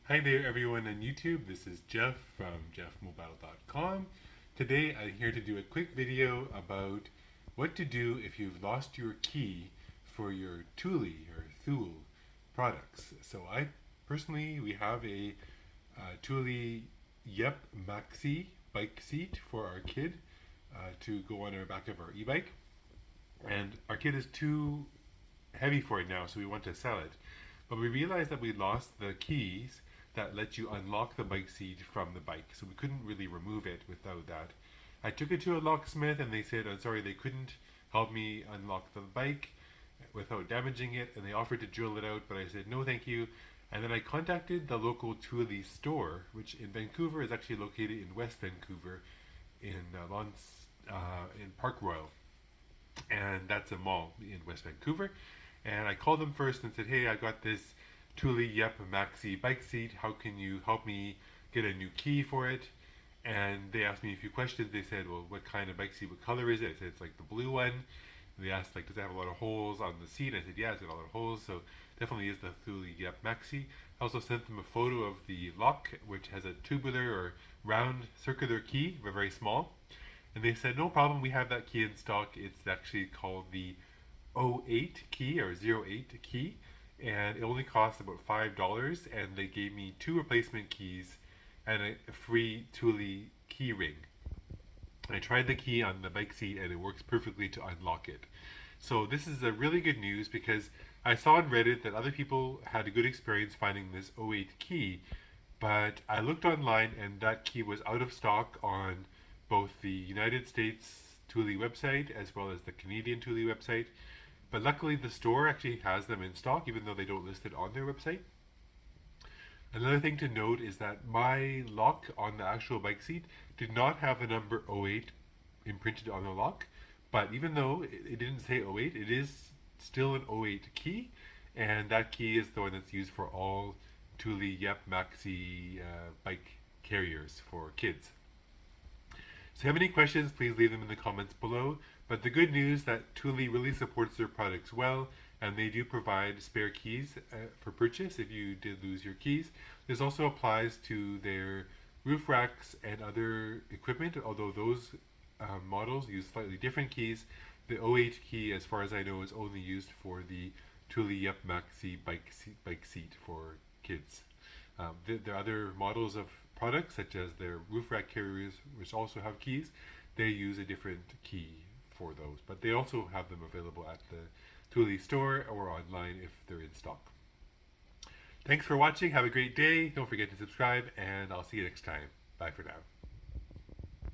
Hi there everyone on YouTube, this is Jeff from jeffmobile.com. Today I'm here to do a quick video about what to do if you've lost your key for your Thule or Thule products. So we have a Thule Yepp Maxi bike seat for our kid to go on our back of our e-bike. And our kid is too heavy for it now, so we want to sell it. But we realized that we lost the keys that let you unlock the bike seat from the bike, so we couldn't really remove it without that. I took it to a locksmith and they said, I'm sorry, they couldn't help me unlock the bike without damaging it, and they offered to drill it out, but I said no thank you. And then I contacted the local Thule store, which in Vancouver is actually located in West Vancouver in Park Royal, and that's a mall in West Vancouver. And I called them first and said, hey, I got this Thule Yepp Maxi bike seat. How can you help me get a new key for it? And they asked me a few questions. They said, well, what kind of bike seat? What color is it? I said, it's like the blue one. And they asked, like, does it have a lot of holes on the seat? I said, yeah, it's got a lot of holes. So definitely is the Thule Yepp Maxi. I also sent them a photo of the lock, which has a tubular or round circular key, very small. And they said, no problem, we have that key in stock. It's actually called the 08 key or 08 key, and it only costs about $5. And they gave me 2 replacement keys and a free Thule key ring. I tried the key on the bike seat and it works perfectly to unlock it. So this is a really good news because I saw on Reddit that other people had a good experience finding this 08 key, but I looked online and that key was out of stock on both the United States Thule website as well as the Canadian Thule website. But luckily the store actually has them in stock, even though they don't list it on their website. Another thing to note is that my lock on the actual bike seat did not have the number 08 imprinted on the lock, but even though it didn't say 08, it is still an 08 key, and that key is the one that's used for all Thule Yepp Maxi bike carriers for kids. So if you have any questions, please leave them in the comments below. But the good news that Thule really supports their products well, and they do provide spare keys for purchase if you did lose your keys. This also applies to their roof racks and other equipment, although those models use slightly different keys. The 08 key, as far as I know, is only used for the Thule Yepp Maxi bike seat for kids. There are other models of products, such as their roof rack carriers, which also have keys. They use a different key for those, but they also have them available at the Thule store or online if they're in stock. Thanks for watching. Have a great day. Don't forget to subscribe, and I'll see you next time. Bye for now.